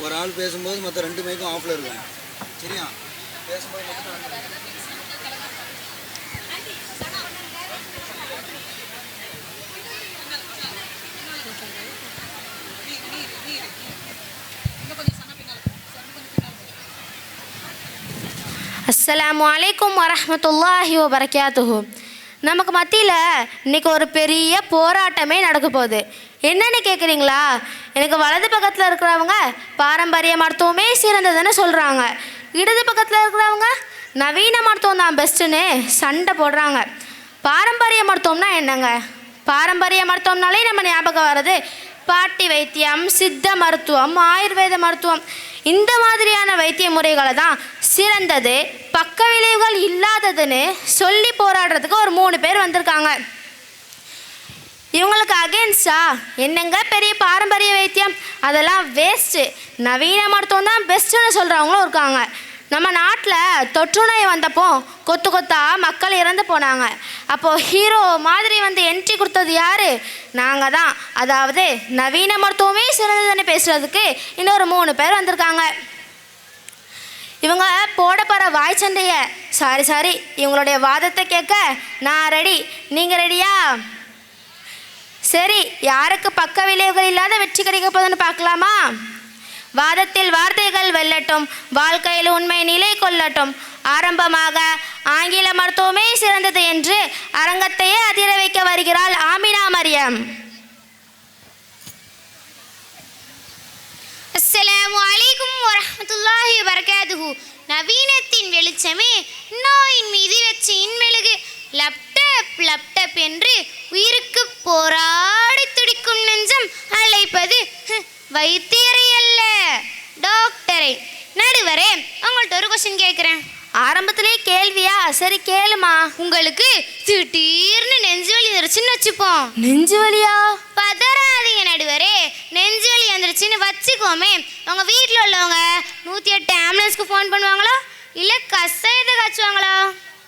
ஒரு ஆள் பேசும்போது மற்ற 2 மைக்கும் ஆஃபில் இருக்கும். சரியா? பேசும்போது மட்டும் அஸ்ஸலாமு அலைக்கும் வரஹ்மத்துல்லாஹி வபரகாத்துஹு. நமக்கு மத்தியில் இன்றைக்கி ஒரு பெரிய போராட்டமே நடக்க போகுது. என்னென்னு கேட்குறீங்களா? எனக்கு வலது பக்கத்தில் இருக்கிறவங்க பாரம்பரிய மருத்துவமே சிறந்ததுன்னு சொல்கிறாங்க. இடது பக்கத்தில் இருக்கிறவங்க நவீன மருத்துவம் தான் பெஸ்ட்டுன்னு சண்டை போடுறாங்க. பாரம்பரிய மருத்துவம்னா என்னங்க? பாரம்பரிய மருத்துவம்னாலே நம்ம ஞாபகம் வர்றது பாட்டி வைத்தியம், சித்த மருத்துவம், ஆயுர்வேத மருத்துவம். இந்த மாதிரியான வைத்திய முறைகளை தான் சிறந்தது, பக்க விளைவுகள் இல்லாததுன்னு சொல்லி போராடுறதுக்கு ஒரு 3 பேர் வந்திருக்காங்க. இவங்களுக்கு அகேன்ஸ்டா என்னங்க பெரிய பாரம்பரிய வைத்தியம், அதெல்லாம் வேஸ்ட்டு, நவீன மருத்துவம் தான் பெஸ்ட்டுன்னு சொல்கிறவங்களும் இருக்காங்க. நம்ம நாட்டில் தொற்று நோய் வந்தப்போ கொத்து கொத்தா மக்கள் இறந்து போனாங்க. அப்போது ஹீரோ மாதிரி வந்து என்ட்ரி கொடுத்தது யார்? நாங்கள் தான். அதாவது நவீன மருத்துவமே சிறந்ததுன்னு பேசுகிறதுக்கு இன்னொரு 3 பேர் வந்திருக்காங்க. இவங்க போட போகிற வாய் சண்டையை சாரி இவங்களுடைய வாதத்தை கேட்க நான் ரெடி. நீங்கள் ரெடியா? சரி, யாருக்கு பக்க விளைவுகள் இல்லாத வெற்றி கிடைக்க போகுதுன்னு பார்க்கலாமா? வாதத்தில் வார்த்தைகள் வெல்லட்டும், வாழ்க்கையில் உண்மை நிலை கொள்ளட்டும். ஆரம்பமாக ஆங்கில மருத்துவமே சிறந்தது என்று அரங்கத்தையே அதிர வைக்க வருகிறாள் ஆமினா மரியம். அஸ்ஸலாமு அலைக்கும் வரஹ்மத்துல்லாஹி வபரகாத்துஹு. நவீனத்தின் வெளிச்சமே நோயின் மீது வச்ச இன்மெழுகு. லப்டப் என்று உயிருக்கு போராடி துடிக்கும் நெஞ்சம் அழைப்பது வைத்தியரை அல்ல, டாக்டரை. நடுவரே, உங்கள்கிட்ட ஒரு கொஸ்டின் கேட்குறேன். ஆரம்பத்திலே கேள்வியா? சரி கேளுமா. உங்களுக்கு திடீர்னு நெஞ்சு வலி வந்துருச்சுன்னு வச்சுப்போம். நெஞ்சு வலியா? பதறாதீங்க நடுவரே, நெஞ்சு வலி வந்துருச்சுன்னு வச்சுக்கோமே. உங்கள் வீட்டில் உள்ளவங்க 108 ஆம்புலன்ஸ்க்கு ஃபோன் பண்ணுவாங்களா, இல்லை கசாயத்தை காய்ச்சுவாங்களா?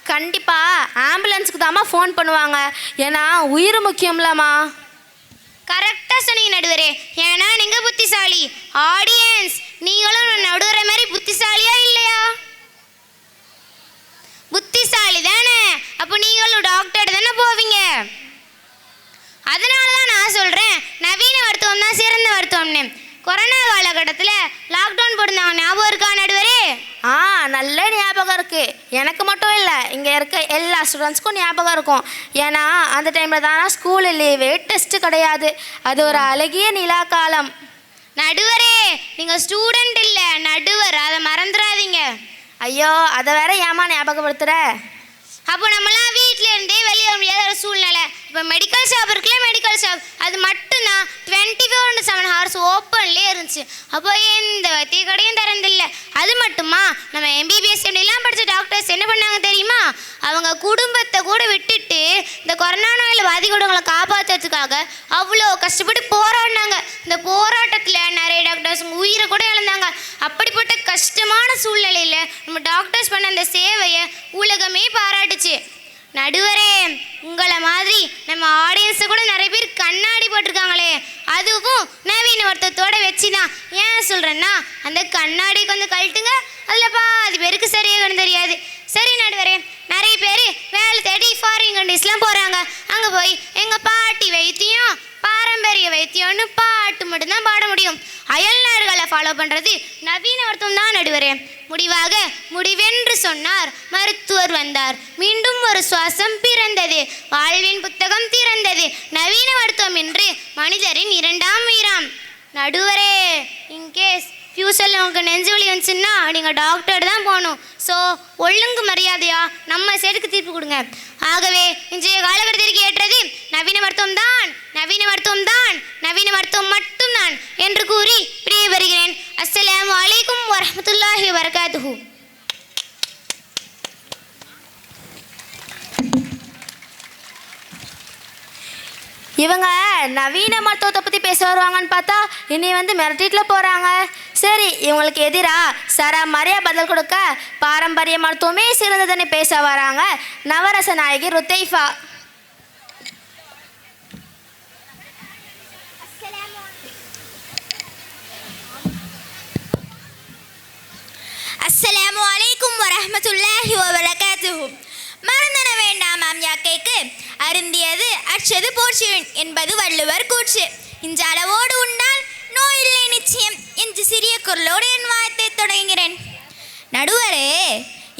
கண்டிப்பாக ஆம்புலன்ஸுக்கு தாம்மா ஃபோன் பண்ணுவாங்க. ஏன்னா உயிர் முக்கியம்லம்மா. கரெக்டாக சொன்னீங்க நடுவரே. ஏன்னா நீங்கள் புத்திசாலி. ஆடியன்ஸ், நீங்களும் நடுவரை மாதிரி புத்திசாலியா இல்லையா? புத்திசாலி தானே. அப்போ நீங்களும் டாக்டர் தானே போவீங்க. அதனால தான் நான் சொல்கிறேன் நவீன மருத்துவம் தான் சிறந்த மருத்துவம்னு. கொரோனா காலகட்டத்தில் லாக்டவுன் போட்டிருந்தாங்க, ஞாபகம் இருக்கா நடுவரே? நல்ல ஞாபகம் இருக்குது. எனக்கு மட்டும் இல்லை, இங்கே இருக்க எல்லா ஸ்டூடெண்ட்ஸ்க்கும் ஞாபகம் இருக்கும். ஏன்னா அந்த டைமில் தானே ஸ்கூலு லீவு, டெஸ்ட்டு கிடையாது. அது ஒரு அழகிய நிலா காலம். நடுவரே, நீங்கள் ஸ்டூடெண்ட் இல்லை நடுவர், அதை மறந்துடாதீங்க. ஐயோ, அதை வேற ஏமா ஞாபகப்படுத்துகிற? அப்போ நம்மளாம் வீட்டில் இருந்தே வெளியே வர முடியாத ஒரு சூழ்நிலை. இப்போ மெடிக்கல் ஷாப் இருக்குல்ல, மெடிக்கல் ஷாப் அது மட்டும்தான் 24/7 ஹவர்ஸ் ஓப்பன்லேயே இருந்துச்சு. அப்போ எந்த வத்திய கடையும் திறந்தில்லை. அது மட்டுமா, நம்ம MBBS எல்லாம் படித்த டாக்டர்ஸ் என்ன பண்ணாங்க தெரியுமா? அவங்க குடும்பத்தை கூட விட்டுட்டு இந்த கொரோனா நோயில் பாதிக்கக்கூடியவங்களை காப்பாற்றுறதுக்காக அவ்வளோ கஷ்டப்பட்டு போராடினாங்க. இந்த போராட்டத்தில் நிறைய டாக்டர்ஸ் உயிரை கூட இழந்தாங்க. அப்படிப்பட்ட கஷ்டமான சூழ்நிலையில் நம்ம டாக்டர்ஸ் பண்ண அந்த சேவையை உலகமே பாராட்டுச்சு. நடுவரே, உங்களை மாதிரி நம்ம ஆடியன்ஸை கூட நிறைய பேர் கண்ணாடி போட்டிருக்காங்களே, அதுவும் நவீன மருத்துவத்தோட வச்சு தான். ஏன் சொல்கிறேன்னா, அந்த கண்ணாடி கொஞ்சம் கழட்டுங்க, அதில் பாதி பேருக்கு சரியாக தெரியாது. சரி நடுவரே, நிறைய பேர் வேலை தேடி ஃபாரின் கண்ட்ரீஸ்லாம் போகிறாங்க. அங்கே போய் எங்கள் பாட்டி வைத்தியம், பாரம்பரிய வைத்தியம்னு பாட்டு மட்டும்தான் பாட முடியும். அயல் நாடுகளை ஃபாலோ பண்ணுறது நவீன மருத்துவம் தான் நடுவரே. முடிவென்று சொன்னார் மருத்துவர் வந்தார், மீண்டும் ஒரு சுவாசம் பிறந்தது, வாழ்வின் புத்தகம் திறந்தது, நவீன மருத்துவம் என்று மனிதரின் 2ஆம் உயிராம். நடுவரே, இன்கேஸ் ஃபியூச்சரில் உங்களுக்கு நெஞ்சு வலி வந்துச்சுன்னா நீங்கள் டாக்டர் தான் போகணும். ஸோ ஒழுங்கு மரியாதையா நம்ம சைடுக்கு தீர்ப்பு கொடுங்க. ஆகவே இன்றைய காலகட்டத்திற்கு ஏற்றது நவீன மருத்துவம் தான், நவீன மருத்துவம் தான், நவீன மருத்துவம் மட்டும்தான் என்று கூறி பிரிய வருகிறேன். அஸ்ஸலாமு அலைக்கும் வரஹ்மத்துல்லாஹி வபரகாத்துஹு. இவங்க நவீன மருத்துவத்தை பற்றி பேச வருவாங்கன்னு பார்த்தா இனி வந்து மிரட்டிட்டுல போகிறாங்க. சரி, இவங்களுக்கு எதிராக சரமாரியாக பதில் கொடுக்க பாரம்பரிய மருத்துவமே சிறந்ததுன்னு பேச வராங்க நவரச நாயகி ருத்தைஃபா. வரஹ்மத்துல்லாஹி வபரகாத்துஹு. மறந்தன வேண்டாமாம் யாக்கைக்கு அருந்தியது அற்றது போற்றுவேன் என்பது வள்ளுவர் கூற்று. இந்த அளவோடு உண்டால் நோயில்லை நிச்சயம் என்று சிறிய குரலோடு என் வாயத்தை தொடங்குகிறேன். நடுவரே,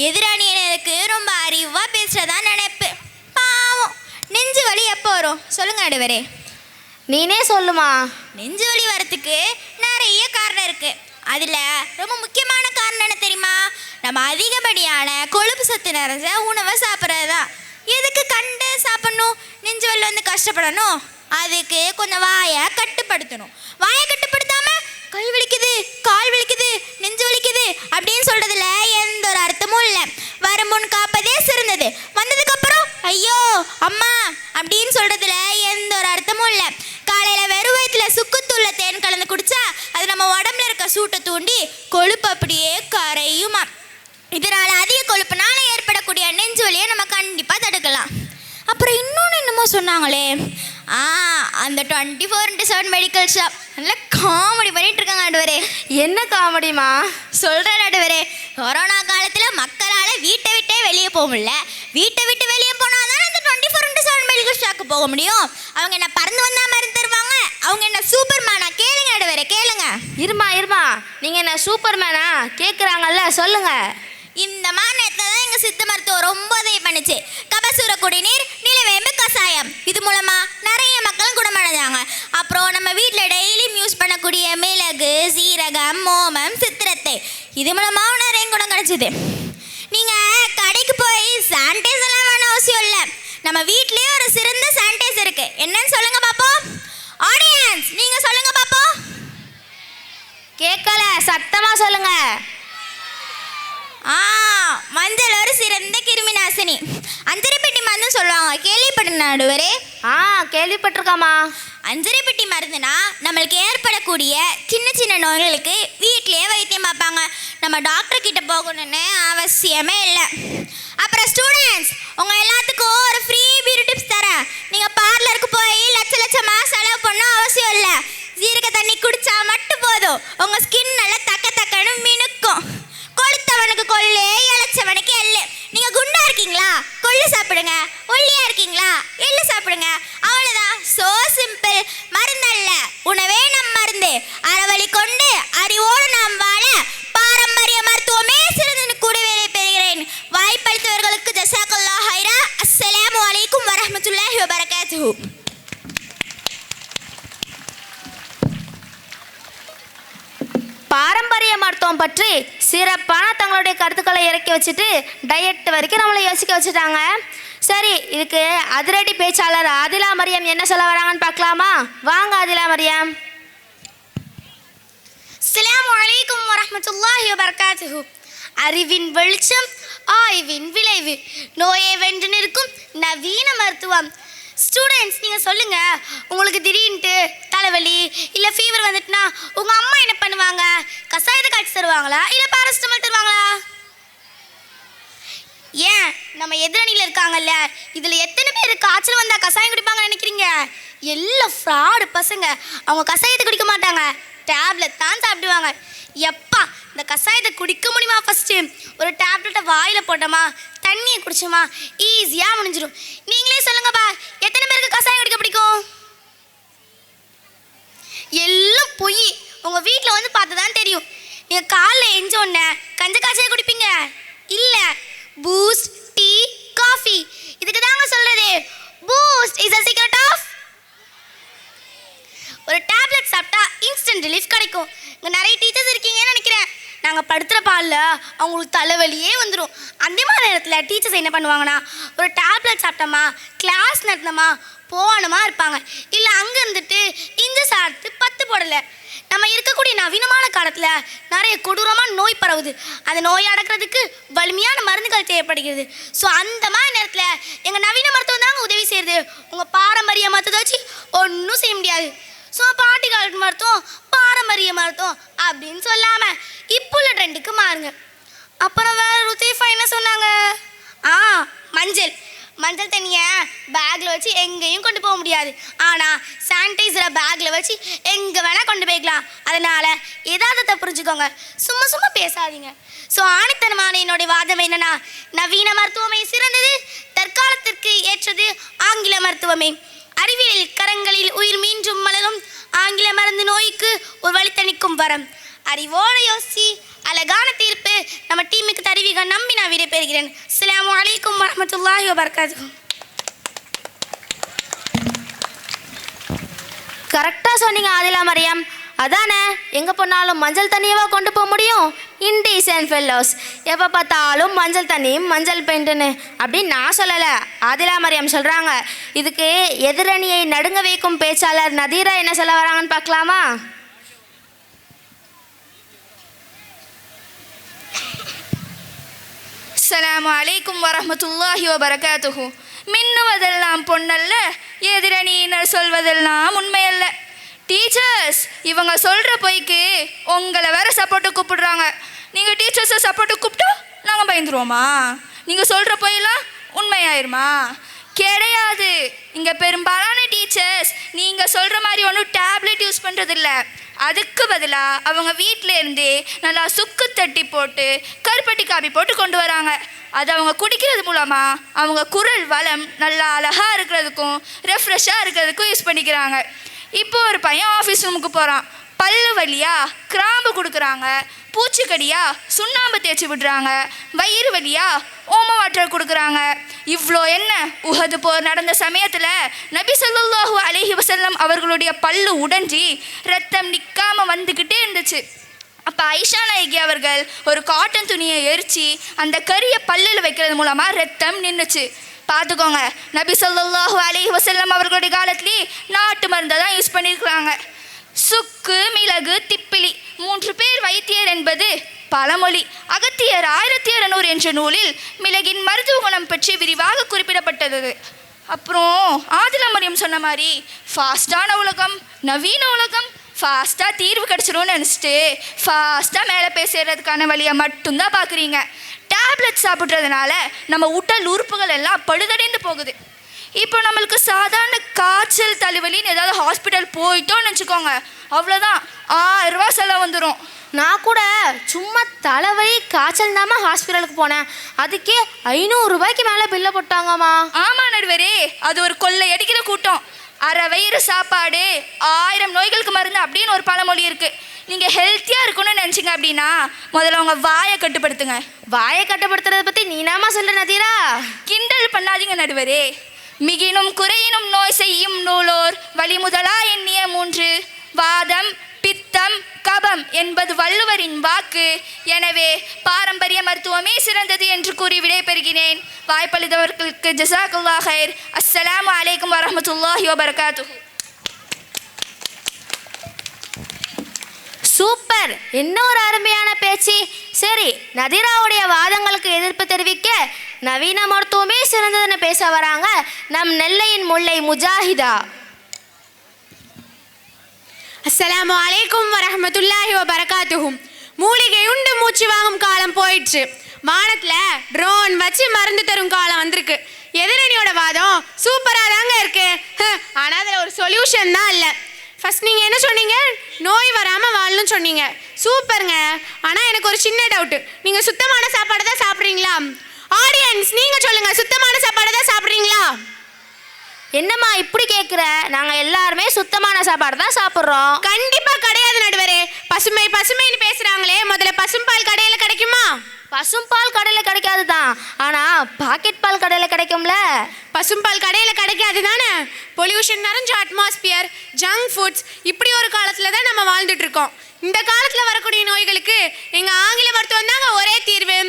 எதிரணியினருக்கு ரொம்ப அறிவாக பேசுகிறதா நினைப்பு. பாவம், நெஞ்சு வலி எப்போ வரும் சொல்லுங்க நடுவரே. நீனே சொல்லுமா. நெஞ்சு வலி வரத்துக்கு நிறைய காரணம் இருக்குது. அதில் ரொம்ப முக்கியமான காரணம் என்ன தெரியுமா? நம்ம அதிகப்படியான கொழுப்பு சத்து நிறைஞ்ச உணவை சாப்பிட்றது தான். எதுக்கு கண்டு சாப்பிட்ணும்? நெஞ்சு வலி வந்து கஷ்டப்படணும். அதுக்கு கொஞ்சம் வாயை கட்டுப்படுத்தணும். வாயை கட்டுப்படுத்தாம கை வலிக்குது, கால் வலிக்குது, நெஞ்சு வலிக்குது அப்படின்னு சொல்றதுல எந்த ஒரு அர்த்தமும் இல்லை. வருமுன் காப்பதே சிறந்தது, வந்ததுக்கப்புறம் ஐயோ அம்மா அப்படின்னு சொல்றதுல எந்த ஒரு அர்த்தமும் இல்லை. காலையில் வெறும் வயிற்றுல சுக்குத்தூள்ல தேன் கலந்து குடிச்சா அது நம்ம உடம்புல இருக்க சூட்டை தூண்டி கொழுப்பு அப்படியே கரையுமா. இதனால அதிக கொழுப்புனால ஏற்படக்கூடிய நெஞ்சு வலியை நம்ம கண்டிப்பாக தடுக்கலாம். அப்புறம் இன்னொன்று என்னமோ சொன்னாங்களே, அந்த 24/7 மெடிக்கல் ஷாப் நல்லா காமெடி பண்ணிட்டு இருக்காங்க நடுவரே. என்ன காமெடிமா? சொல்கிறேன் நடுவரே. கொரோனா காலத்தில் மக்களால் வீட்டை விட்டே வெளியே போக முடியல. வீட்டை விட்டு வெளியே போனால் தான் இந்த 24/7 மெடிக்கல் ஷாப்புக்கு போக முடியும். அவங்க என்ன பறந்து வந்தா மருந்து தருவாங்க? அவங்க என்ன சூப்பர்மேனா? கேளுங்க நடுவரே, கேளுங்க. இருமா, நீங்கள் என்ன சூப்பர்மேனா கேட்குறாங்கல்ல, சொல்லுங்க. இந்த மாநிலத்தில் தான் எங்கள் சித்த மருத்துவம் ரொம்ப உதவி பண்ணுச்சு. கபசுர குடிநீர், நிலவேம்பு கஷாயம், இது மூலமாக நிறைய மக்கள் குணமடைஞ்சாங்க. அப்புறம் நம்ம வீட்டில் டெய்லியும் யூஸ் பண்ணக்கூடிய மிளகு, சீரகம், ஓமம், சித்திரத்தை, இது மூலமாகவும் நிறைய குணம் கிடைச்சிது. நீங்கள் கடைக்கு போய் சானிடைசர்லாம் வேணும் அவசியம் இல்லை. நம்ம வீட்லேயே ஒரு சிறந்த சானிடைசர் இருக்குது. என்னன்னு சொல்லுங்க பார்ப்போம். ஆடியன்ஸ் நீங்கள் சொல்லுங்க பார்ப்போம். கேட்கல, சத்தமாக சொல்லுங்க. மஞ்சள் ஒரு சிறந்த கிருமி நாசினி. அஞ்சரைப்பெட்டி மருந்து சொல்லுவாங்க, கேள்விப்பட்ட நடுவரே? கேள்விப்பட்டிருக்காமா. அஞ்சரைப்பெட்டி மருந்துனா நம்மளுக்கு ஏற்படக்கூடிய சின்ன சின்ன நோய்களுக்கு வீட்லேயே வைத்தியம் பார்ப்பாங்க. நம்ம டாக்டர் கிட்ட போகணும்னு அவசியமே இல்லை. அப்புறம் ஸ்டூடெண்ட்ஸ், உங்கள் எல்லாத்துக்கும் ஒரு ஃப்ரீ பியூட்டி டிப்ஸ் தரேன். நீங்கள் பார்லருக்கு போய் லட்சமாக செலவு பண்ணணும் அவசியம் இல்லை. ஜீரக தண்ணி குடிச்சா மட்டும் போதும். உங்கள் ஸ்கின் நல்லா தக்கன்னு மினுக்கும். கொளுத்தவனுக்கு கொள்ளு, இளைச்சவனுக்கு எள்ளு. நீங்க குண்டா இருக்கீங்களா? கொள்ளு சாப்பிடுங்க. ஒல்லியா இருக்கீங்களா? எள்ளு சாப்பிடுங்க. அவ்வளவுதான். So simple. மருந்தல்ல, உணவே நம் மருந்து. அறவழி கொண்டு அறிவோடு நாம் வாழ பாரம்பரிய மருத்துவமே சிறந்து கூடவே பெறுகிறேன். வாய்ப்பளித்தவர்களுக்கு ஜஸாக்கல்லாஹ் ஹைரா. அஸ்ஸலாமு அலைக்கும் வரஹ்மத்துல்லாஹி வபரகாத்துஹு. பாரம்பரிய மருத்துவம் பற்றி சிறப்பான தங்களுடைய கருத்துக்களை இறக்கி வச்சுட்டு டயட் வரைக்கும் நம்மளை யோசிக்க வச்சுட்டாங்க. சரி, இதுக்கு அதிரடி பேச்சாளர் ஆதிலா மரியம் என்ன சொல்ல வராங்கன்னு பார்க்கலாமா? வாங்க ஆதிலா மரியம். அஸ்ஸலாமு அலைக்கும் வரஹ்மத்துல்லாஹி வபரகாத்துஹு. அறிவின் வெளிச்சம், ஆய்வின் விளைவு, நோயை வென்று நிற்கும் நவீன மருத்துவம். ஸ்டூடெண்ட்ஸ், நீங்கள் சொல்லுங்கள், உங்களுக்கு திடீர்னுட்டு தலைவலி இல்லை ஃபீவர் வந்துட்டுனா உங்கள் அம்மா என்ன பண்ணுவாங்க? கசாயத்தை காய்ச்சி தருவாங்களா இல்லை பாராசிட்டமால் தருவாங்களா? ஏன் நம்ம எதிரணியில் இருக்காங்கல்ல, இதில் எத்தனை பேர் காய்ச்சல் வந்தால் கசாயம் குடிப்பாங்கன்னு நினைக்கிறீங்க? எல்லாம் ஃப்ராடு பசங்க. அவங்க கசாயத்தை குடிக்க மாட்டாங்க, டேப்லெட் தான் சாப்பிடுவாங்க. எப்பா இந்த கசாயத்தை குடிக்க முடியுமா? ஃபஸ்ட்டு ஒரு டேப்லெட்டை வாயில் போட்டோமா, தண்ணியை குடிச்சோமா, ஈஸியாக முடிஞ்சிடும். நீங்களே சொல்லுங்கப்பா, எத்தனை பேருக்கு கசாயம் குடிக்க பிடிக்கும்? எல்லாம் பொய். உங்கள் வீட்டில் வந்து பார்த்து தான் தெரியும். நீங்கள் காலைல எஞ்சோடனே கஞ்ச காய்ச்சல் குடிப்பீங்க இல்லை பூஸ்ட், டீ, காஃபி. இதுக்கு தாங்க சொல்கிறது, Boost is a secret of. ஒரு டேப்லெட் சாப்பிட்டா இன்ஸ்டன்ட் ரிலீஃப் கிடைக்கும். இங்கே நிறைய டீச்சர்ஸ் இருக்கீங்கன்னு நினைக்கிறேன். நாங்கள் படுத்துகிற பாலில் அவங்களுக்கு தலைவலியே வந்துடும். அந்த மாதிரி நேரத்தில் டீச்சர்ஸ் என்ன பண்ணுவாங்கன்னா, ஒரு டேப்லெட் சாப்பிட்டோமா, கிளாஸ் நடத்தினோமா, போனமா இருப்பாங்க. இல்லை அங்கே இருந்துட்டு இந்த சாப்பிட்டு 10 போடலை. நம்ம இருக்கக்கூடிய நவீனமான காலத்தில் நிறைய கொடூரமான நோய் பரவுது. அந்த நோயை அடக்கிறதுக்கு வலிமையான மருந்துகள் தேவைப்படுகிறது. ஸோ அந்த மாதிரி நேரத்தில் எங்கள் நவீன மருத்துவம் தாங்க உதவி செய்யுது. உங்கள் பாரம்பரிய மருத்துவத்தை வச்சு ஒன்றும் செய்ய முடியாது. ஸோ பாட்டி காலத்து மருத்துவம், பாரம்பரிய மருத்துவம் அப்படின்னு சொல்லாமல் இப்போ உள்ள ட்ரெண்டுக்கு மாறுங்க. அப்புறம் வேறு ருத்தீஃபா என்ன சொன்னாங்க? மஞ்சள். மஞ்சள் தண்ணியை பேக்கில் வச்சு எங்கேயும் கொண்டு போக முடியாது. ஆனால் சானிடைசரை பேக்கில் வச்சு எங்கே வேணால் கொண்டு போய்க்கலாம். அதனால் எதார்த்தத்தை புரிஞ்சுக்கோங்க, சும்மா சும்மா பேசாதீங்க. ஸோ ஆணித்தனமான என்னுடைய வாதம் என்னன்னா, நவீன மருத்துவமே சிறந்தது, தற்காலத்திற்கு ஏற்றது ஆங்கில மருத்துவமே. அறிவியலில் கரங்களில் உயிர் மீண்டும் மலரும், ஆங்கில மருந்து நோய்க்கு ஒரு வழி தணிக்கும் வரம். அறிவோடு யோசி, அழகான தீர்ப்பு நம்ம டீமுக்கு தருவீங்க நம்பி நான் விடை பெறுகிறேன். அஸ்ஸலாமு அலைக்கும் வரஹ்மத்துல்லாஹி வபரகாத்துஹு. கரெக்டாக சொன்னீங்க ஆதிலா மரியம். அதானே, எங்கே போனாலும் மஞ்சள் தண்ணியவா கொண்டு போக முடியும்? இன்டீசன்ட் ஃபெல்லோஸ், எப்போ பார்த்தாலும் மஞ்சள் தண்ணி மஞ்சள் பெயிண்ட்டுன்னு அப்படின்னு நான் சொல்லலை, ஆதிலா மரியம் சொல்கிறாங்க. இதுக்கு எதிரணியை நடுங்க வைக்கும் பேச்சாளர் நதீரா என்ன சொல்ல வராங்கன்னு பார்க்கலாமா? அஸ்ஸலாமு அலைக்கும் வரஹ்மத்துல்லாஹி வபரகாத்துஹு. மின்னுவதெல்லாம் பொன்னல்ல, எதிரணியினர் சொல்வதெல்லாம் உண்மையல்ல. டீச்சர்ஸ், இவங்க சொல்கிற பொய்க்கு உங்களை வேற சப்போர்ட்டு கூப்பிடுறாங்க. நீங்கள் டீச்சர்ஸை சப்போர்ட்டு கூப்பிட்டா நாங்கள் பயந்துருவோமா? நீங்கள் சொல்கிற பொய்யெல்லாம் உண்மையாயிருமா? கிடையாது. இங்கே பெரும்பாலான டீச்சர்ஸ் நீங்கள் சொல்கிற மாதிரி ஒன்றும் டேப்லெட் யூஸ் பண்ணுறதில்ல. அதுக்கு பதிலாக அவங்க வீட்டில் இருந்தே நல்லா சுக்கு தட்டி போட்டு கருப்பட்டி காபி போட்டு கொண்டு வராங்க. அது அவங்க குடிக்கிறது மூலமாக அவங்க குரல் வளம் நல்லா அழகாக இருக்கிறதுக்கும் ரெஃப்ரெஷ்ஷாக இருக்கிறதுக்கும் யூஸ் பண்ணிக்கிறாங்க. இப்போ ஒரு பையன் ஆஃபீஸ் ரூமுக்கு போகிறான். பல்லு வலியா கிராம்பு கொடுக்குறாங்க, பூச்சிக்கடியா சுண்ணாம்பு தேய்ச்சி விடுறாங்க, வயிறு வலியா ஓம வாட்டர் கொடுக்குறாங்க. இவ்வளோ என்ன, உஹது போர் நடந்த சமயத்தில் நபி ஸல்லல்லாஹு அலைஹி வஸல்லம் அவர்களுடைய பல்லு உடைஞ்சி ரத்தம் நிற்காமல் வந்துக்கிட்டே இருந்துச்சு. அப்போ ஐஷா நாயகி அவர்கள் ஒரு காட்டன் துணியை எரித்து அந்த கறியை பல்லில் வைக்கிறது மூலமாக ரத்தம் நின்றுச்சு. பார்த்துக்கோங்க, நபி ஸல்லல்லாஹு அலைஹி வஸல்லம் அவர்களுடைய காலத்துலேயே நாட்டு மருந்தை தான் யூஸ் பண்ணியிருக்கிறாங்க. சுக்கு, மிளகு, திப்பிலி 3 பேர் வைத்தியர் என்பது பழமொழி. அகத்தியர் 1600 என்ற நூலில் மிளகின் மருத்துவ குணம் பற்றி விரிவாக குறிப்பிடப்பட்டது. அப்புறம் ஆதிலா மரியம் சொன்ன மாதிரி ஃபாஸ்டான உலகம், நவீன உலகம், ஃபாஸ்ட்டாக தீர்வு கிடச்சிரும்னு நினச்சிட்டு ஃபாஸ்ட்டாக மேலே பேசுறதுக்கான வழியை மட்டும்தான் பார்க்குறீங்க. டேப்லெட் சாப்பிட்றதுனால நம்ம உடல் உறுப்புகள் எல்லாம் பழுதடைந்து போகுது. இப்போ நம்மளுக்கு சாதாரண காய்ச்சல் தலைவலின்னு ஏதாவது ஹாஸ்பிட்டல் போயிட்டோன்னு வச்சுக்கோங்க, அவ்வளோதான் 1000 ரூபா செலவு வந்துடும். நான் கூட சும்மா தலைவலி காய்ச்சல் தாம்மா ஹாஸ்பிட்டலுக்கு போனேன், அதுக்கே 500 ரூபாய்க்கு மேலே பில்லை போட்டாங்கம்மா. ஆமாம் நடுவரே, அது ஒரு கொள்ளை அடிக்கிற கூட்டம். அரை வயிறு சாப்பாடு 1000 நோய்களுக்கு மருந்து அப்படின்னு ஒரு பழமொழி இருக்குது. நீங்கள் ஹெல்த்தியாக இருக்கணும்னு நினச்சிங்க அப்படின்னா முதல்ல உங்கள் வாயை கட்டுப்படுத்துங்க. வாயை கட்டுப்படுத்துறதை பற்றி நீனாமா சொல்கிற நதீரா? கிண்டல் பண்ணாதீங்க நடுவரே. மிகினும் குறையினும் நோய் செய்யும் நூலோர் வழி முதலா எண்ணிய 3 வாதம், பித்தம், கபம் என்பது வள்ளுவரின் வாக்கு. எனவே பாரம்பரிய மருத்துவமே சிறந்தது என்று கூறி விடைபெறுகிறேன். வாய்ப்பளித்தவர்களுக்கு ஜஸாக்கல்லாஹ் ஹைர். அஸ்ஸலாமு அலைக்கும் வரஹ்மத்துல்லாஹி வபரகாத்துஹு. சூப்பர், என்ன ஒரு அருமையான பேச்சு. சரி, நதீராவுடைய வாதங்களுக்கு எதிர்ப்பு தெரிவிக்க நவீன மருத்துவமே சிறந்ததுன்னு பேச வராங்க நம் நெல்லையின் முல்லை முஜாஹிதா. அஸ்ஸலாமு அலைக்கும் வரஹ்மத்துல்லாஹி வபரகாத்துஹு. மூலிகை உண்டு மூச்சு வாங்கும் காலம் போயிடுச்சு. வானத்தில் ட்ரோன் வச்சு மருந்து தரும் காலம் வந்திருக்கு. எதிரணியோட வாதம் சூப்பராக தாங்க இருக்கு, ஆனால் அதில் ஒரு சொல்யூஷன் தான் இல்லை. ஃபர்ஸ்ட் நீங்கள் என்ன சொன்னீங்க? நோய் வராமல் வாழணும்னு சொன்னீங்க. சூப்பருங்க. ஆனால் எனக்கு ஒரு சின்ன டவுட்டு, நீங்கள் சுத்தமான சாப்பாடு தான் சாப்பிட்றீங்களா? ஆடியன்ஸ் நீங்கள் சொல்லுங்கள், சுத்தமான சாப்பாடு தான் சாப்பிட்றீங்களா? என்னம்மா இப்படி கேட்குற? நாங்கள் எல்லாருமே சுத்தமான சாப்பாடு தான் சாப்பிட்றோம். கண்டிப்பாக கிடையாது நடுவரே. பசுமை பசுமைன்னு பேசுகிறாங்களே, முதல்ல பசும்பால் கடையில் கிடைக்குமா? பசும்பால் கடையில் கிடைக்காது தான், ஆனால் பாக்கெட் பால் கடையில் கிடைக்கும்ல. பசும்பால் கடையில் கிடைக்காது தானே. பொல்யூஷன் நிறைஞ்ச அட்மாஸ்பியர், ஜங்க் ஃபுட்ஸ், இப்படி ஒரு காலத்தில் தான் நம்ம வாழ்ந்துட்டு இருக்கோம். இந்த காலத்தில் வரக்கூடிய நோய்களுக்கு எங்கள் ஆங்கில மருத்துவம் தாங்க ஒரே தீர்வு.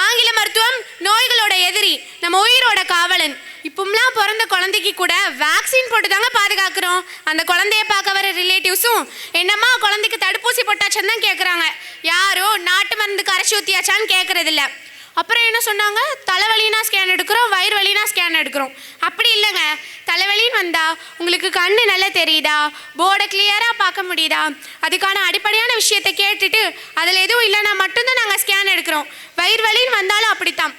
ஆங்கில மருத்துவம் நோய்களோட எதிரி, நம்ம உயிரோட காவலன். இப்போம்லாம் பிறந்த குழந்தைக்கு கூட வேக்சின் போட்டு தாங்க பாதுகாக்கிறோம். அந்த குழந்தைய பார்க்க வர ரிலேட்டிவ்ஸும் என்னம்மா குழந்தைக்கு தடுப்பூசி போட்டாச்சான்னு தான் கேட்குறாங்க. யாரும் நாட்டு மருந்துக்கு அரைச்சி ஊற்றியாச்சான்னு கேட்குறதில்ல. அப்புறம் என்ன சொன்னாங்க? தலைவலினா ஸ்கேன் எடுக்கிறோம், வயிறு வலினா ஸ்கேன் எடுக்கிறோம். அப்படி இல்லைங்க. தலைவலின்னு வந்தால் உங்களுக்கு கண்ணு நல்லா தெரியுதா, போர்டை கிளியராக பார்க்க முடியுதா, அதுக்கான அடிப்படையான விஷயத்தை கேட்டுட்டு அதில் எதுவும் இல்லைன்னா மட்டும்தான் நாங்கள் ஸ்கேன் எடுக்கிறோம். வயிறு வலின்னு வந்தாலும் அப்படித்தான்.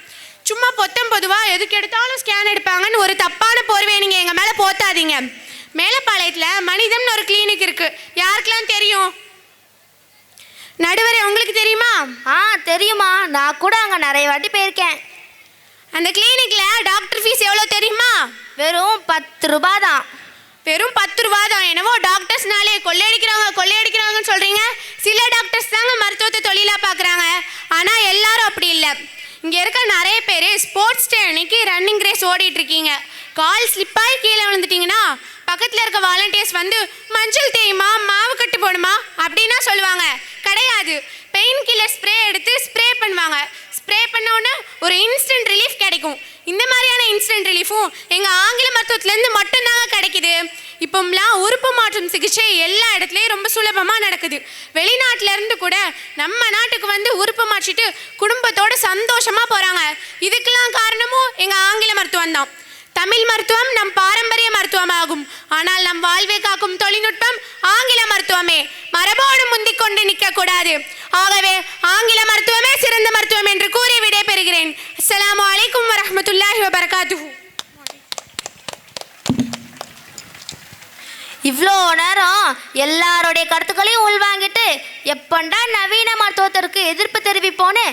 சும்மா பொத்தம் பொதுவாக எதுக்கு எடுத்தாலும் ஸ்கேன் எடுப்பாங்கன்னு ஒரு தப்பான போர்வையை நீங்கள் எங்கள் மேலே போத்தாதீங்க. மேலப்பாளையத்தில் மனிதம்னு ஒரு கிளினிக் இருக்குது. யாருக்கெல்லாம் தெரியும்? நடுவரே, உங்களுக்கு தெரியுமா? தெரியுமா, நான் கூட அங்கே நிறைய வாட்டி போயிருக்கேன். அந்த கிளினிக்கில் டாக்டர் ஃபீஸ் எவ்வளோ தெரியுமா? வெறும் 10 ரூபா தான். வெறும் 10 ரூபா தான். என்னவோ டாக்டர்ஸ்னாலே கொள்ளையடிக்கிறாங்கன்னு சொல்கிறீங்க. சில டாக்டர்ஸ் தாங்க மருத்துவத்தை தொழிலாக பார்க்குறாங்க. ஆனால் எல்லாரும் அப்படி இல்லை. இங்கே இருக்க நிறைய பேர் ஸ்போர்ட்ஸ் டே அன்னைக்கு ரன்னிங் ரேஸ் ஓடிட்டுருக்கீங்க. கால் ஸ்லிப்பாகி கீழே விழுந்துட்டிங்கன்னா பக்கத்தில் இருக்க வாலண்டியர்ஸ் வந்து மஞ்சள் தேயுமா, மாவு கட்டு போடுமா அப்படின்னா சொல்லுவாங்க. கிடையாது, பெயின் கில்லர் ஸ்ப்ரே எடுத்து ஸ்ப்ரே பண்ணுவாங்க. ஸ்ப்ரே பண்ணோன்னே ஒரு இன்ஸ்டன்ட் ரிலீஃப் கிடைக்கும். இந்த மாதிரியான இன்ஸ்டன்ட் ரிலீஃபும் எங்கள் ஆங்கில மருத்துவத்துலேருந்து மட்டும்தாங்க கிடைக்குது. இப்போம்லாம் உறுப்பு மாற்றும் சிகிச்சை எல்லா இடத்துலையும் ரொம்ப சுலபமாக நடக்குது. வெளிநாட்டிலேருந்து கூட நம்ம நாட்டுக்கு வந்து உறுப்பு மாற்றிட்டு குடும்பத்தோடு சந்தோஷமாக போகிறாங்க. இதுக்கெல்லாம் காரணமும் எங்கள் ஆங்கில மருத்துவம் தான். தமிழ் மருத்துவம் நம் பாரம்பரிய மருத்துவமாகும். ஆனால் நம் வாழ்வை காக்கும் தொழில்நுட்பம் ஆங்கில மருத்துவமே. மரபோடு முந்திக் கொண்டு நிற்கக்கூடாது. ஆகவே ஆங்கில மருத்துவமே சிறந்த மருத்துவம் என்று கூறி விடைபெறுகிறேன். அஸ்ஸலாமு அலைக்கும் வரஹ்மத்துல்லாஹி வபரகாத்துஹு. இவ்வளோ நேரம் எல்லாருடைய கருத்துக்களையும் உள்வாங்கிட்டு எப்பண்டா நவீன மருத்துவத்திற்கு எதிர்ப்பு தெரிவிப்போன்னு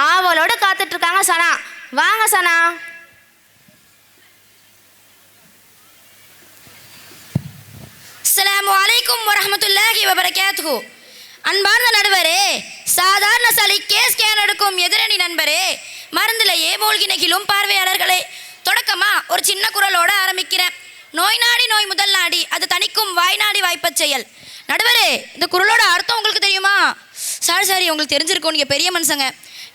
ஆவலோடு காத்துட்டு இருக்காங்க சனா. வாங்க சனா. அஸ்ஸலாமு அலைக்கும் வரஹ்மத்துல்லாஹி வபரகாத்துஹு. அன்பார்ந்த நடுவரே, சாதாரண சளிக்கே ஸ்கேன் எடுக்கும் எதிரணி நண்பரே, மருந்திலேயே மூழ்கி நெகிழும் பார்வையாளர்களே, தொடக்கமாக ஒரு சின்ன குரலோடு ஆரம்பிக்கிறேன். நோய் நாடி நோய் முதல் நாடி, அது தணிக்கும் வாய் நாடி வாய்ப்பச் செயல். நடுவரே, இந்த குரலோட அர்த்தம் உங்களுக்கு தெரியுமா? சாரி உங்களுக்கு தெரிஞ்சிருக்கும், நீங்கள் பெரிய மனுஷங்க.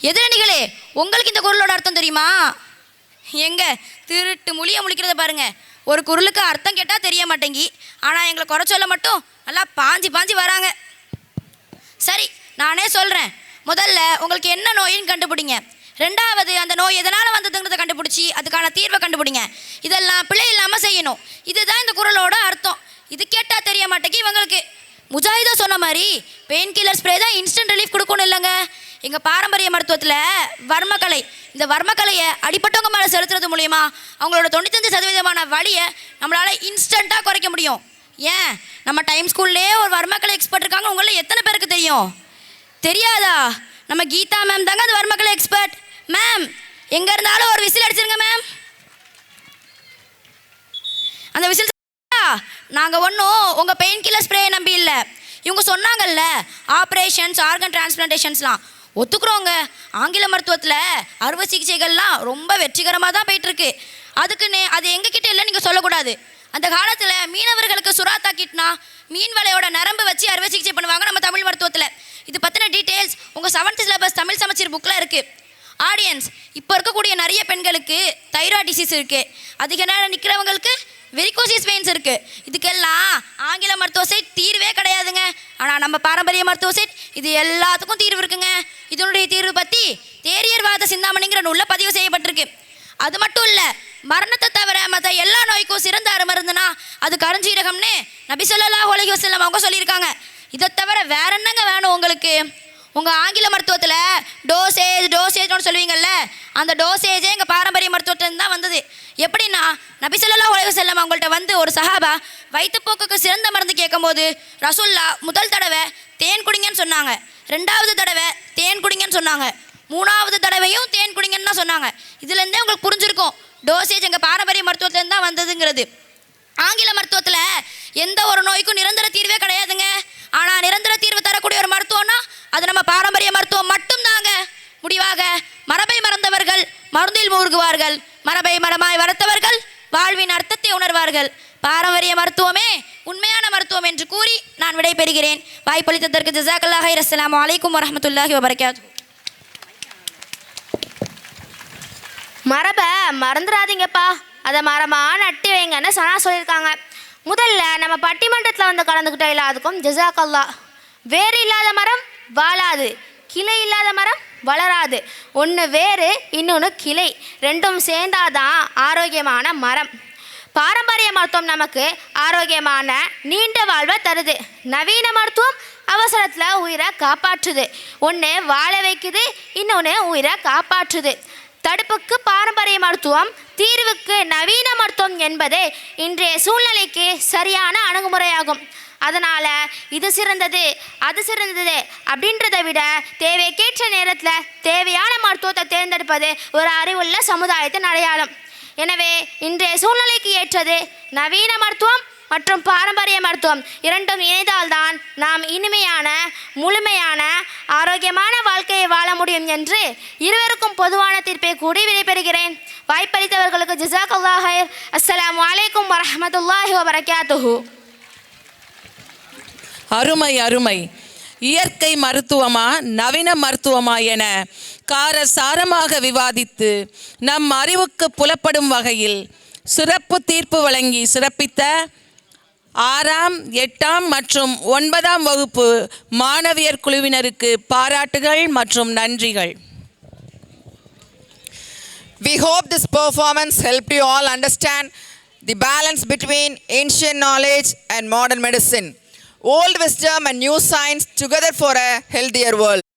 எதிரணிகளே, உங்களுக்கு இந்த குரலோட அர்த்தம் தெரியுமா? எங்க திருட்டு மொழியை முழிக்கிறத பாருங்க. ஒரு குரலுக்கு அர்த்தம் கேட்டால் தெரிய மாட்டேங்கி, ஆனால் எங்களை குறை சொல்ல மட்டும் நல்லா பாஞ்சி வராங்க. சரி, நானே சொல்கிறேன். முதல்ல உங்களுக்கு என்ன நோயின்னு கண்டுபிடிங்க. ரெண்டாவது, அந்த நோய் எதனால் வந்ததுங்கிறத கண்டுபிடிச்சி அதுக்கான தீர்வை கண்டுபிடிங்க. இதெல்லாம் பிழை இல்லாமல் செய்யணும். இதுதான் இந்த குரலோட அர்த்தம். இது கேட்டால் தெரிய மாட்டேங்கி இவங்களுக்கு. முஜாஹிதா சொன்ன மாதிரி பெயின் கில்லர் ஸ்ப்ரே தான் இன்ஸ்டன்ட் ரிலீஃப் கொடுக்கணும் இல்லைங்க. எங்கள் பாரம்பரிய மருத்துவத்தில் வர்மக்கலை, இந்த வர்மக்கலையை அடிப்பட்டவங்க மேலே செலுத்துறது மூலிமா அவங்களோட 95% வலியை நம்மளால் இன்ஸ்டண்ட்டாக குறைக்க முடியும். ஏன், நம்ம டைம் ஸ்கூல்லேயே ஒரு வர்மக்கலை எக்ஸ்பர்ட் இருக்காங்க. உங்களில் எத்தனை பேருக்கு தெரியும்? தெரியாதா? நம்ம கீதா மேம் தாங்க அது வர்மக்கலை எக்ஸ்பர்ட். மேம், எங்கே இருந்தாலும் ஒரு விசில் அடிச்சிருங்க மேம். அந்த விசில் நாங்கள் ஒன்றும் உங்கள் பெயின் கில்லர் ஸ்ப்ரேயை நம்பி இல்லை. இவங்க சொன்னாங்கல்ல ஆப்ரேஷன்ஸ், ஆர்கன் டிரான்ஸ்பிளான்டேஷன்ஸ்லாம் ஒத்துக்குறோங்க. ஆங்கில மருத்துவத்தில் அறுவை சிகிச்சைகள்லாம் ரொம்ப வெற்றிகரமாக தான் போயிட்டுருக்கு. அதுக்குன்னு அது எங்ககிட்ட இல்லை நீங்கள் சொல்லக்கூடாது. அந்த காலத்தில் மீனவர்களுக்கு சுறா தாக்கிட்டுனா மீன் வலையோட நரம்பு வச்சு அறுவை சிகிச்சை பண்ணுவாங்க நம்ம தமிழ் மருத்துவத்தில். இது பற்றின டீட்டெயில்ஸ் உங்கள் 7th சிலபஸ் தமிழ் சமச்சீர் புக்கில் இருக்குது. ஆடியன்ஸ், இப்போ இருக்கக்கூடிய நிறைய பெண்களுக்கு தைராய்டு டிசீஸ் இருக்குது. அதிக நேரம் நிற்கிறவங்களுக்கு வெரிகோசிஸ் வெயின்ஸ் இருக்குது. இதுக்கெல்லாம் ஆங்கில மருத்துவ சைட் தீர்வே கிடையாதுங்க. ஆனால் நம்ம பாரம்பரிய மருத்துவ சைட் இது எல்லாத்துக்கும் தீர்வு இருக்குங்க. இதனுடைய தீர்வு பற்றி தேரியர்வாத சிந்தாமணிங்கிற நூலில் பதிவு செய்யப்பட்டிருக்கு. அது மட்டும் இல்லை, மரணத்தை தவிர மற்ற எல்லா நோய்க்கும் சிறந்த அருமருந்துனா அது கருஞ்சீரகம்னு நபி ஸல்லல்லாஹு அலைஹி வஸல்லம் அவங்க சொல்லியிருக்காங்க. இதை தவிர வேற என்னங்க வேணும் உங்களுக்கு? உங்கள் ஆங்கில மருத்துவத்தில் டோசேஜ்னு சொல்லுவீங்கள்ல, அந்த டோசேஜே எங்கள் பாரம்பரிய மருத்துவத்திலேருந்து தான் வந்தது. எப்படின்னா, நபி ஸல்லல்லாஹு அலைஹி வஸல்லம் அவங்கள்ட்ட வந்து ஒரு சஹாபா வயிற்றுப்போக்குக்கு சிறந்த மருந்து கேட்கும்போது ரசூல்லா முதல் தடவை தேன் குடிங்கன்னு சொன்னாங்க, 2வது தடவை தேன் குடிங்கன்னு சொன்னாங்க, 3வது தடவையும் தேன் குடிங்கன்னு தான் சொன்னாங்க. இதுலேருந்தே உங்களுக்கு புரிஞ்சிருக்கும் டோசேஜ் எங்கள் பாரம்பரிய மருத்துவத்திலேருந்து தான் வந்ததுங்கிறது. ஆங்கில மருத்துவத்தில் எந்த ஒரு நோய்க்கும் நிரந்தர தீர்வே கிடையாதுங்க. ஆனால் நிரந்தர தீர்வு தரக்கூடிய ஒரு மருத்துவம்னா அது நம்ம பாரம்பரிய மருத்துவம் மட்டும்தாங்க. முடிவாக, மரபை மறந்தவர்கள் மருந்தில் மூழ்குவார்கள், மரபை மரமாய் வளர்த்தவர்கள் வாழ்வின் அர்த்தத்தை உணர்வார்கள். பாரம்பரிய மருத்துவமே உண்மையான மருத்துவம் என்று கூறி நான் விடைபெறுகிறேன். வாய்ப்பளித்ததற்கு ஜஸாக்கல்லாஹ் ஹைர். அஸ்ஸலாமு அலைக்கும் வரஹ்மத்துல்லாஹி வபரகாத்துஹு. மரபை மறந்துடாதீங்கப்பா, அதை மரமாக நட்டி வைங்கன்னு சனா சொல்லியிருக்காங்க. முதல்ல நம்ம பட்டிமன்றத்தில் வந்து கலந்துக்கிட்டோம் எல்லாத்துக்கும் ஜஸாக்கல்லா. வேறு இல்லாத மரம் வாழாது, கிளை இல்லாத மரம் வளராது. ஒன்று வேறு, இன்னொன்று கிளை, ரெண்டும் சேர்ந்தாதான் ஆரோக்கியமான மரம். பாரம்பரிய மருத்துவம் நமக்கு ஆரோக்கியமான நீண்ட வாழ்வை தருது. நவீன மருத்துவம் அவசரத்தில் உயிரை காப்பாற்றுது. ஒன்று வாழ வைக்குது, இன்னொன்று உயிரை காப்பாற்றுது. தடுப்புக்கு பாரம்பரிய மருத்துவம், தீர்வுக்கு நவீன மருத்துவம் என்பதே இன்றைய சூழ்நிலைக்கு சரியான அணுகுமுறையாகும். அதனால் இது சிறந்தது அது சிறந்தது அப்படின்றத விட தேவைக்கேற்ற நேரத்தில் தேவையான மருத்துவத்தை தேர்ந்தெடுப்பது ஒரு அறிவுள்ள சமுதாயத்தின் அடையாளம். எனவே இன்றைய சூழ்நிலைக்கு ஏற்றது நவீன மருத்துவம் மற்றும் பாரம்பரிய மருத்துவம் இரண்டும் இணைந்தால்தான் நாம் இனிமையான முழுமையான ஆரோக்கியமான வாழ்க்கையை வாழ முடியும் என்று இருவருக்கும் பொதுவான தீர்ப்பை கூடி விடைபெறுகிறேன். வாய்ப்பளித்தவர்களுக்கு ஜஸாக்கல்லாஹ் ஹைர். அஸ்ஸலாமு அலைக்கும் வரஹ்மத்துல்லாஹி வபரகாத்துஹு. அருமை அருமை. இயற்கை மருத்துவமா நவீன மருத்துவமா என காரசாரமாக விவாதித்து நம் அறிவுக்கு புலப்படும் வகையில் சிறப்பு தீர்ப்பு வழங்கி சிறப்பித்த 6ஆம் 8ஆம் மற்றும் 9ஆம் வகுப்பு மாணவியர் குழுவினருக்கு பாராட்டுகள் மற்றும் நன்றிகள். We hope this performance helped you all understand the balance between ancient knowledge and modern medicine, old wisdom and new science together for a healthier world.